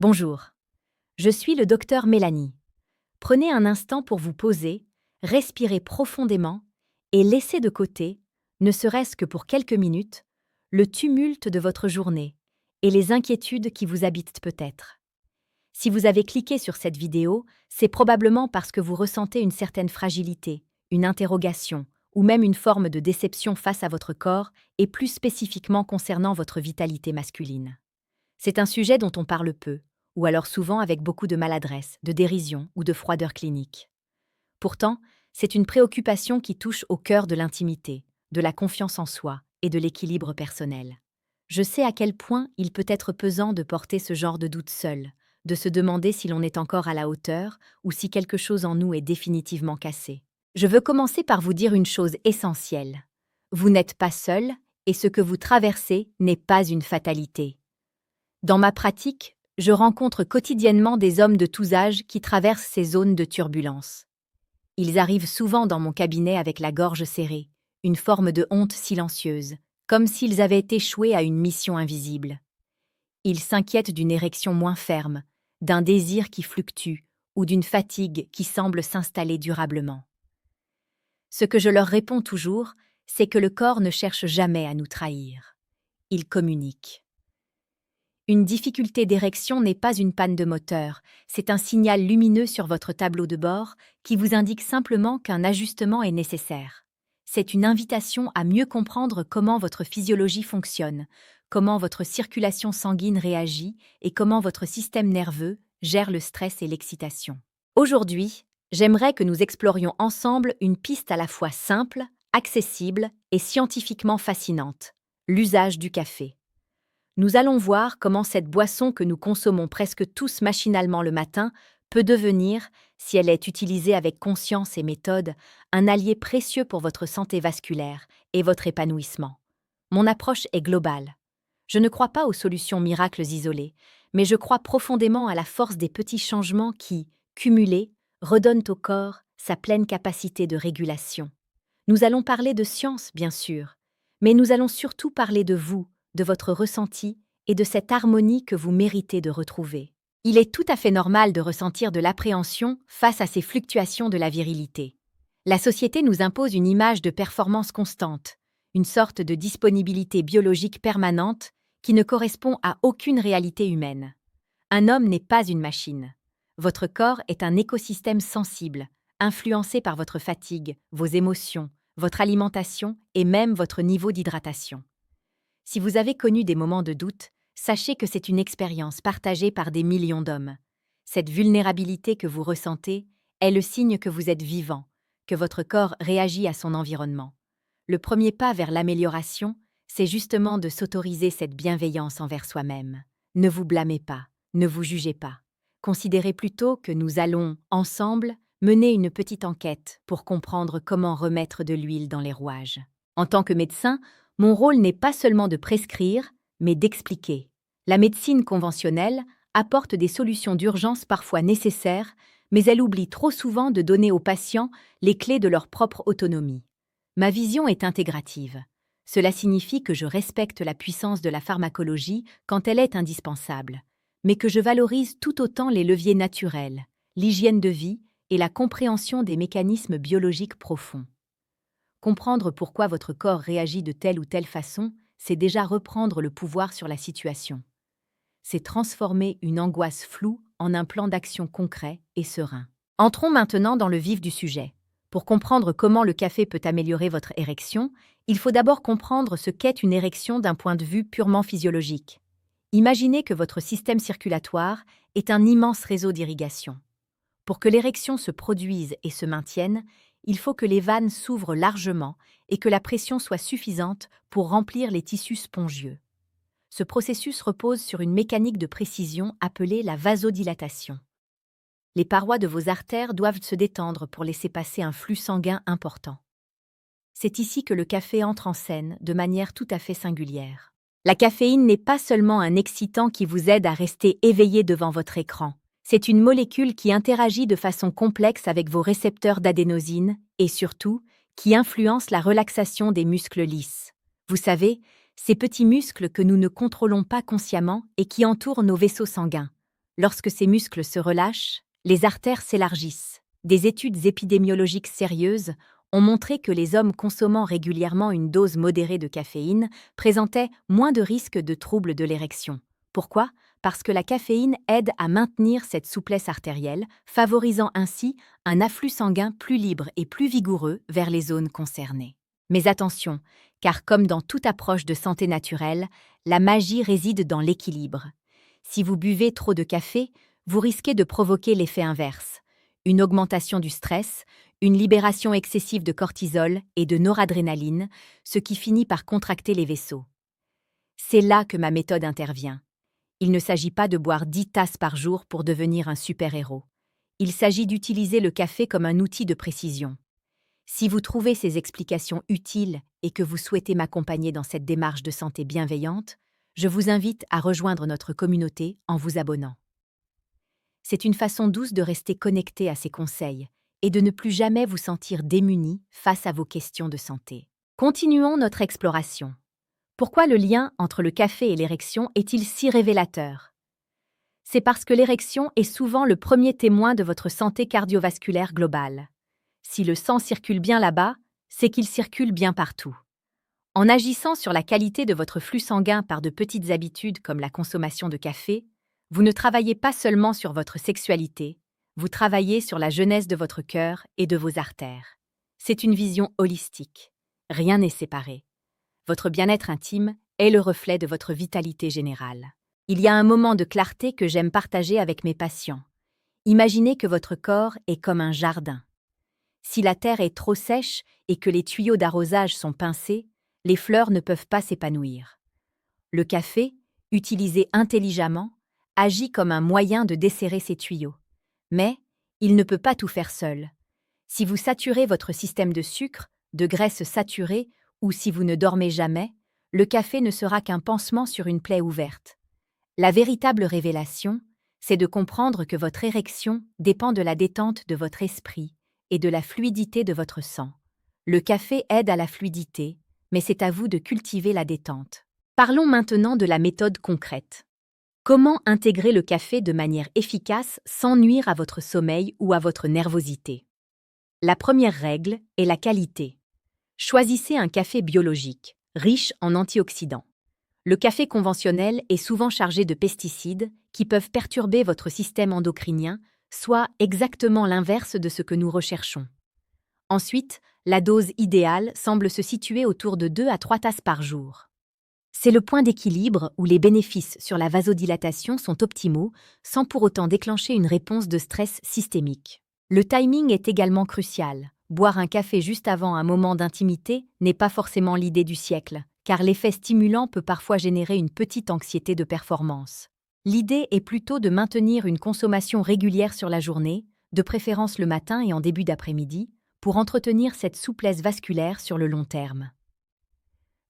Bonjour, je suis le docteur Mélanie. Prenez un instant pour vous poser, respirez profondément et laissez de côté, ne serait-ce que pour quelques minutes, le tumulte de votre journée et les inquiétudes qui vous habitent peut-être. Si vous avez cliqué sur cette vidéo, c'est probablement parce que vous ressentez une certaine fragilité, une interrogation ou même une forme de déception face à votre corps et plus spécifiquement concernant votre vitalité masculine. C'est un sujet dont on parle peu, ou alors souvent avec beaucoup de maladresse, de dérision ou de froideur clinique. Pourtant, c'est une préoccupation qui touche au cœur de l'intimité, de la confiance en soi et de l'équilibre personnel. Je sais à quel point il peut être pesant de porter ce genre de doute seul, de se demander si l'on est encore à la hauteur ou si quelque chose en nous est définitivement cassé. Je veux commencer par vous dire une chose essentielle. Vous n'êtes pas seul et ce que vous traversez n'est pas une fatalité. Dans ma pratique, je rencontre quotidiennement des hommes de tous âges qui traversent ces zones de turbulence. Ils arrivent souvent dans mon cabinet avec la gorge serrée, une forme de honte silencieuse, comme s'ils avaient échoué à une mission invisible. Ils s'inquiètent d'une érection moins ferme, d'un désir qui fluctue ou d'une fatigue qui semble s'installer durablement. Ce que je leur réponds toujours, c'est que le corps ne cherche jamais à nous trahir. Il communique. Une difficulté d'érection n'est pas une panne de moteur, c'est un signal lumineux sur votre tableau de bord qui vous indique simplement qu'un ajustement est nécessaire. C'est une invitation à mieux comprendre comment votre physiologie fonctionne, comment votre circulation sanguine réagit et comment votre système nerveux gère le stress et l'excitation. Aujourd'hui, j'aimerais que nous explorions ensemble une piste à la fois simple, accessible et scientifiquement fascinante, l'usage du café. Nous allons voir comment cette boisson que nous consommons presque tous machinalement le matin peut devenir, si elle est utilisée avec conscience et méthode, un allié précieux pour votre santé vasculaire et votre épanouissement. Mon approche est globale. Je ne crois pas aux solutions miracles isolées, mais je crois profondément à la force des petits changements qui, cumulés, redonnent au corps sa pleine capacité de régulation. Nous allons parler de science, bien sûr, mais nous allons surtout parler de vous, de votre ressenti et de cette harmonie que vous méritez de retrouver. Il est tout à fait normal de ressentir de l'appréhension face à ces fluctuations de la virilité. La société nous impose une image de performance constante, une sorte de disponibilité biologique permanente qui ne correspond à aucune réalité humaine. Un homme n'est pas une machine. Votre corps est un écosystème sensible, influencé par votre fatigue, vos émotions, votre alimentation et même votre niveau d'hydratation. Si vous avez connu des moments de doute, sachez que c'est une expérience partagée par des millions d'hommes. Cette vulnérabilité que vous ressentez est le signe que vous êtes vivant, que votre corps réagit à son environnement. Le premier pas vers l'amélioration, c'est justement de s'autoriser cette bienveillance envers soi-même. Ne vous blâmez pas, ne vous jugez pas. Considérez plutôt que nous allons, ensemble, mener une petite enquête pour comprendre comment remettre de l'huile dans les rouages. En tant que médecin, mon rôle n'est pas seulement de prescrire, mais d'expliquer. La médecine conventionnelle apporte des solutions d'urgence parfois nécessaires, mais elle oublie trop souvent de donner aux patients les clés de leur propre autonomie. Ma vision est intégrative. Cela signifie que je respecte la puissance de la pharmacologie quand elle est indispensable, mais que je valorise tout autant les leviers naturels, l'hygiène de vie et la compréhension des mécanismes biologiques profonds. Comprendre pourquoi votre corps réagit de telle ou telle façon, c'est déjà reprendre le pouvoir sur la situation. C'est transformer une angoisse floue en un plan d'action concret et serein. Entrons maintenant dans le vif du sujet. Pour comprendre comment le café peut améliorer votre érection, il faut d'abord comprendre ce qu'est une érection d'un point de vue purement physiologique. Imaginez que votre système circulatoire est un immense réseau d'irrigation. Pour que l'érection se produise et se maintienne, il faut que les vannes s'ouvrent largement et que la pression soit suffisante pour remplir les tissus spongieux. Ce processus repose sur une mécanique de précision appelée la vasodilatation. Les parois de vos artères doivent se détendre pour laisser passer un flux sanguin important. C'est ici que le café entre en scène de manière tout à fait singulière. La caféine n'est pas seulement un excitant qui vous aide à rester éveillé devant votre écran. C'est une molécule qui interagit de façon complexe avec vos récepteurs d'adénosine et surtout, qui influence la relaxation des muscles lisses. Vous savez, ces petits muscles que nous ne contrôlons pas consciemment et qui entourent nos vaisseaux sanguins. Lorsque ces muscles se relâchent, les artères s'élargissent. Des études épidémiologiques sérieuses ont montré que les hommes consommant régulièrement une dose modérée de caféine présentaient moins de risques de troubles de l'érection. Pourquoi ? Parce que la caféine aide à maintenir cette souplesse artérielle, favorisant ainsi un afflux sanguin plus libre et plus vigoureux vers les zones concernées. Mais attention, car comme dans toute approche de santé naturelle, la magie réside dans l'équilibre. Si vous buvez trop de café, vous risquez de provoquer l'effet inverse, une augmentation du stress, une libération excessive de cortisol et de noradrénaline, ce qui finit par contracter les vaisseaux. C'est là que ma méthode intervient. Il ne s'agit pas de boire 10 tasses par jour pour devenir un super-héros. Il s'agit d'utiliser le café comme un outil de précision. Si vous trouvez ces explications utiles et que vous souhaitez m'accompagner dans cette démarche de santé bienveillante, je vous invite à rejoindre notre communauté en vous abonnant. C'est une façon douce de rester connecté à ces conseils et de ne plus jamais vous sentir démuni face à vos questions de santé. Continuons notre exploration. Pourquoi le lien entre le café et l'érection est-il si révélateur ? C'est parce que l'érection est souvent le premier témoin de votre santé cardiovasculaire globale. Si le sang circule bien là-bas, c'est qu'il circule bien partout. En agissant sur la qualité de votre flux sanguin par de petites habitudes comme la consommation de café, vous ne travaillez pas seulement sur votre sexualité, vous travaillez sur la jeunesse de votre cœur et de vos artères. C'est une vision holistique. Rien n'est séparé. Votre bien-être intime est le reflet de votre vitalité générale. Il y a un moment de clarté que j'aime partager avec mes patients. Imaginez que votre corps est comme un jardin. Si la terre est trop sèche et que les tuyaux d'arrosage sont pincés, les fleurs ne peuvent pas s'épanouir. Le café, utilisé intelligemment, agit comme un moyen de desserrer ces tuyaux. Mais il ne peut pas tout faire seul. Si vous saturez votre système de sucre, de graisse saturée, ou si vous ne dormez jamais, le café ne sera qu'un pansement sur une plaie ouverte. La véritable révélation, c'est de comprendre que votre érection dépend de la détente de votre esprit et de la fluidité de votre sang. Le café aide à la fluidité, mais c'est à vous de cultiver la détente. Parlons maintenant de la méthode concrète. Comment intégrer le café de manière efficace sans nuire à votre sommeil ou à votre nervosité ? La première règle est la qualité. Choisissez un café biologique, riche en antioxydants. Le café conventionnel est souvent chargé de pesticides qui peuvent perturber votre système endocrinien, soit exactement l'inverse de ce que nous recherchons. Ensuite, la dose idéale semble se situer autour de 2 à 3 tasses par jour. C'est le point d'équilibre où les bénéfices sur la vasodilatation sont optimaux, sans pour autant déclencher une réponse de stress systémique. Le timing est également crucial. Boire un café juste avant un moment d'intimité n'est pas forcément l'idée du siècle, car l'effet stimulant peut parfois générer une petite anxiété de performance. L'idée est plutôt de maintenir une consommation régulière sur la journée, de préférence le matin et en début d'après-midi, pour entretenir cette souplesse vasculaire sur le long terme.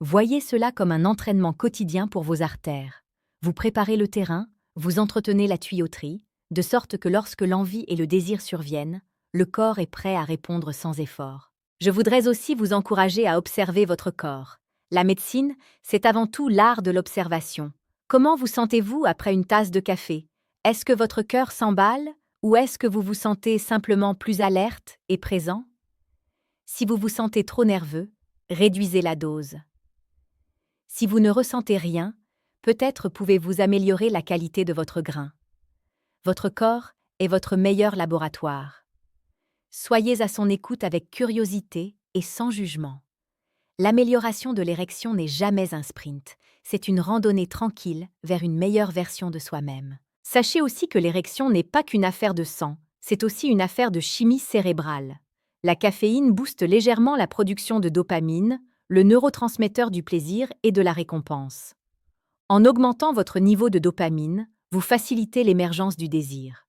Voyez cela comme un entraînement quotidien pour vos artères. Vous préparez le terrain, vous entretenez la tuyauterie, de sorte que lorsque l'envie et le désir surviennent, le corps est prêt à répondre sans effort. Je voudrais aussi vous encourager à observer votre corps. La médecine, c'est avant tout l'art de l'observation. Comment vous sentez-vous après une tasse de café ? Est-ce que votre cœur s'emballe ou est-ce que vous vous sentez simplement plus alerte et présent ? Si vous vous sentez trop nerveux, réduisez la dose. Si vous ne ressentez rien, peut-être pouvez-vous améliorer la qualité de votre grain. Votre corps est votre meilleur laboratoire. Soyez à son écoute avec curiosité et sans jugement. L'amélioration de l'érection n'est jamais un sprint, c'est une randonnée tranquille vers une meilleure version de soi-même. Sachez aussi que l'érection n'est pas qu'une affaire de sang, c'est aussi une affaire de chimie cérébrale. La caféine booste légèrement la production de dopamine, le neurotransmetteur du plaisir et de la récompense. En augmentant votre niveau de dopamine, vous facilitez l'émergence du désir.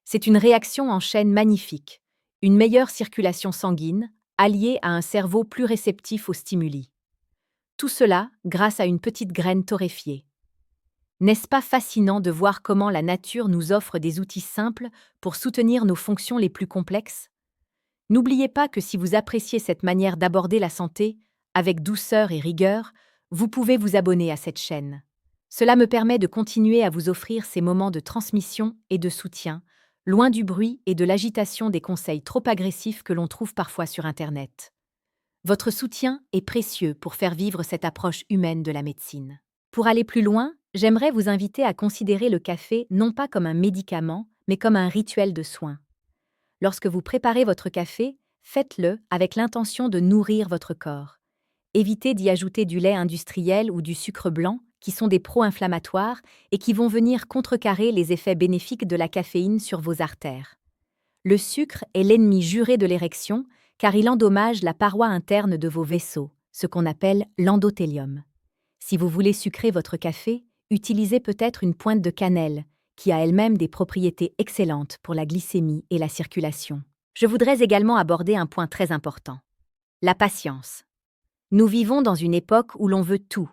C'est une réaction en chaîne magnifique, une meilleure circulation sanguine, alliée à un cerveau plus réceptif aux stimuli. Tout cela grâce à une petite graine torréfiée. N'est-ce pas fascinant de voir comment la nature nous offre des outils simples pour soutenir nos fonctions les plus complexes ? N'oubliez pas que si vous appréciez cette manière d'aborder la santé, avec douceur et rigueur, vous pouvez vous abonner à cette chaîne. Cela me permet de continuer à vous offrir ces moments de transmission et de soutien, loin du bruit et de l'agitation des conseils trop agressifs que l'on trouve parfois sur Internet. Votre soutien est précieux pour faire vivre cette approche humaine de la médecine. Pour aller plus loin, j'aimerais vous inviter à considérer le café non pas comme un médicament, mais comme un rituel de soin. Lorsque vous préparez votre café, faites-le avec l'intention de nourrir votre corps. Évitez d'y ajouter du lait industriel ou du sucre blanc, qui sont des pro-inflammatoires et qui vont venir contrecarrer les effets bénéfiques de la caféine sur vos artères. Le sucre est l'ennemi juré de l'érection, car il endommage la paroi interne de vos vaisseaux, ce qu'on appelle l'endothélium. Si vous voulez sucrer votre café, utilisez peut-être une pointe de cannelle, qui a elle-même des propriétés excellentes pour la glycémie et la circulation. Je voudrais également aborder un point très important. La patience. Nous vivons dans une époque où l'on veut tout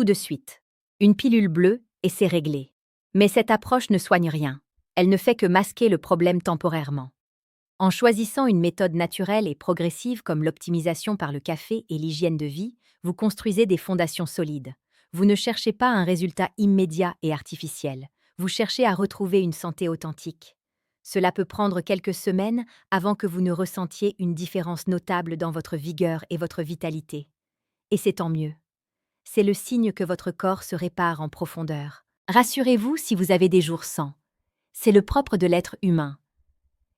de suite. Une pilule bleue et c'est réglé. Mais cette approche ne soigne rien. Elle ne fait que masquer le problème temporairement. En choisissant une méthode naturelle et progressive comme l'optimisation par le café et l'hygiène de vie, vous construisez des fondations solides. Vous ne cherchez pas un résultat immédiat et artificiel. Vous cherchez à retrouver une santé authentique. Cela peut prendre quelques semaines avant que vous ne ressentiez une différence notable dans votre vigueur et votre vitalité. Et c'est tant mieux. C'est le signe que votre corps se répare en profondeur. Rassurez-vous si vous avez des jours sans. C'est le propre de l'être humain.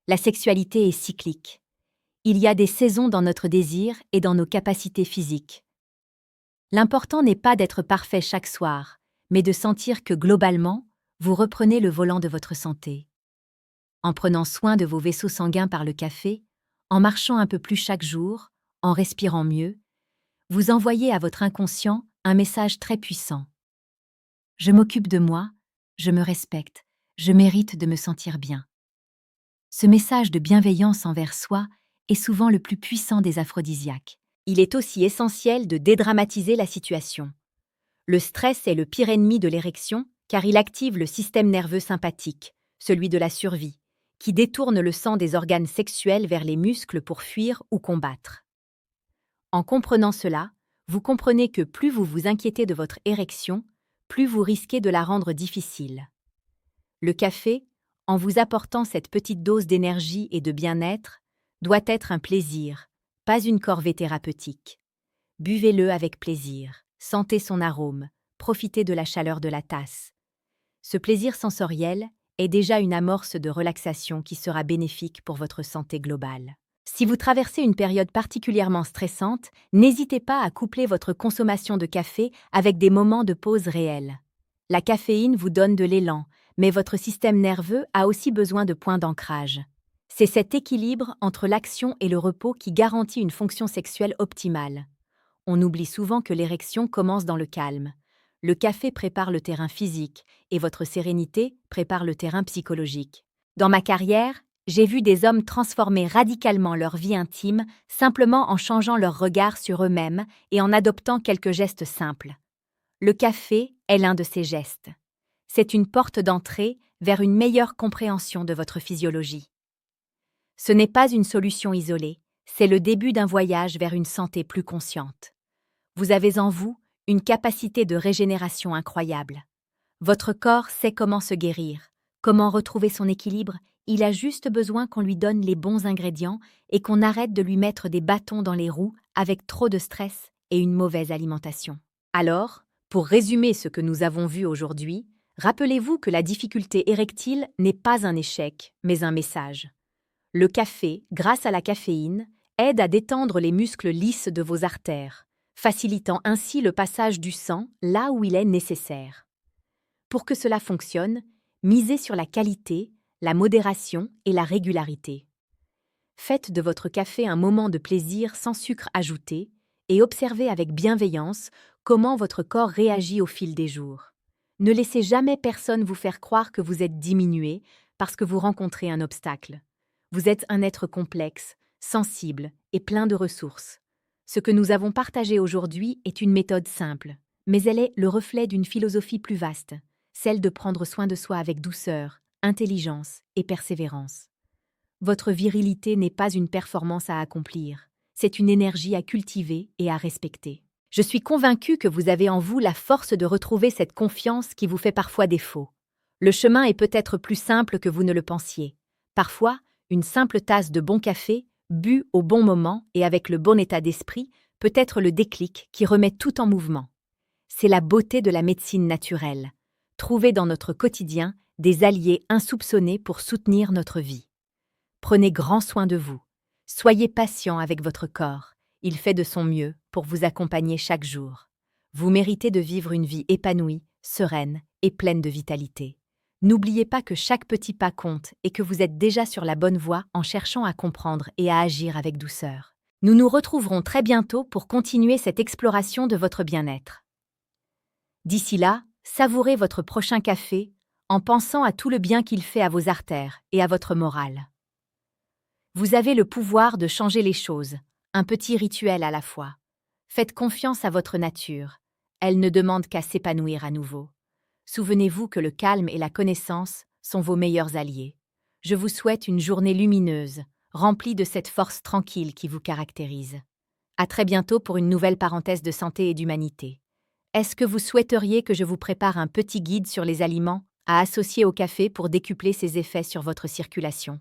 La sexualité est cyclique. Il y a des saisons dans notre désir et dans nos capacités physiques. L'important n'est pas d'être parfait chaque soir, mais de sentir que globalement, vous reprenez le volant de votre santé. En prenant soin de vos vaisseaux sanguins par le café, en marchant un peu plus chaque jour, en respirant mieux, vous envoyez à votre inconscient un message très puissant. Je m'occupe de moi, je me respecte, je mérite de me sentir bien. Ce message de bienveillance envers soi est souvent le plus puissant des aphrodisiaques. Il est aussi essentiel de dédramatiser la situation. Le stress est le pire ennemi de l'érection car il active le système nerveux sympathique, celui de la survie, qui détourne le sang des organes sexuels vers les muscles pour fuir ou combattre. En comprenant cela, vous comprenez que plus vous vous inquiétez de votre érection, plus vous risquez de la rendre difficile. Le café, en vous apportant cette petite dose d'énergie et de bien-être, doit être un plaisir, pas une corvée thérapeutique. Buvez-le avec plaisir, sentez son arôme, profitez de la chaleur de la tasse. Ce plaisir sensoriel est déjà une amorce de relaxation qui sera bénéfique pour votre santé globale. Si vous traversez une période particulièrement stressante, n'hésitez pas à coupler votre consommation de café avec des moments de pause réels. La caféine vous donne de l'élan, mais votre système nerveux a aussi besoin de points d'ancrage. C'est cet équilibre entre l'action et le repos qui garantit une fonction sexuelle optimale. On oublie souvent que l'érection commence dans le calme. Le café prépare le terrain physique et votre sérénité prépare le terrain psychologique. Dans ma carrière, j'ai vu des hommes transformer radicalement leur vie intime simplement en changeant leur regard sur eux-mêmes et en adoptant quelques gestes simples. Le café est l'un de ces gestes. C'est une porte d'entrée vers une meilleure compréhension de votre physiologie. Ce n'est pas une solution isolée, c'est le début d'un voyage vers une santé plus consciente. Vous avez en vous une capacité de régénération incroyable. Votre corps sait comment se guérir, comment retrouver son équilibre, il a juste besoin qu'on lui donne les bons ingrédients et qu'on arrête de lui mettre des bâtons dans les roues avec trop de stress et une mauvaise alimentation. Alors, pour résumer ce que nous avons vu aujourd'hui, rappelez-vous que la difficulté érectile n'est pas un échec, mais un message. Le café, grâce à la caféine, aide à détendre les muscles lisses de vos artères, facilitant ainsi le passage du sang là où il est nécessaire. Pour que cela fonctionne, misez sur la qualité, la modération et la régularité. Faites de votre café un moment de plaisir sans sucre ajouté et observez avec bienveillance comment votre corps réagit au fil des jours. Ne laissez jamais personne vous faire croire que vous êtes diminué parce que vous rencontrez un obstacle. Vous êtes un être complexe, sensible et plein de ressources. Ce que nous avons partagé aujourd'hui est une méthode simple, mais elle est le reflet d'une philosophie plus vaste, celle de prendre soin de soi avec douceur, intelligence et persévérance. Votre virilité n'est pas une performance à accomplir, c'est une énergie à cultiver et à respecter. Je suis convaincue que vous avez en vous la force de retrouver cette confiance qui vous fait parfois défaut. Le chemin est peut-être plus simple que vous ne le pensiez. Parfois, une simple tasse de bon café, bu au bon moment et avec le bon état d'esprit, peut être le déclic qui remet tout en mouvement. C'est la beauté de la médecine naturelle. Trouver dans notre quotidien des alliés insoupçonnés pour soutenir notre vie. Prenez grand soin de vous. Soyez patient avec votre corps. Il fait de son mieux pour vous accompagner chaque jour. Vous méritez de vivre une vie épanouie, sereine et pleine de vitalité. N'oubliez pas que chaque petit pas compte et que vous êtes déjà sur la bonne voie en cherchant à comprendre et à agir avec douceur. Nous nous retrouverons très bientôt pour continuer cette exploration de votre bien-être. D'ici là, savourez votre prochain café en pensant à tout le bien qu'il fait à vos artères et à votre morale. Vous avez le pouvoir de changer les choses, un petit rituel à la fois. Faites confiance à votre nature, elle ne demande qu'à s'épanouir à nouveau. Souvenez-vous que le calme et la connaissance sont vos meilleurs alliés. Je vous souhaite une journée lumineuse, remplie de cette force tranquille qui vous caractérise. À très bientôt pour une nouvelle parenthèse de santé et d'humanité. Est-ce que vous souhaiteriez que je vous prépare un petit guide sur les aliments à associer au café pour décupler ses effets sur votre circulation ?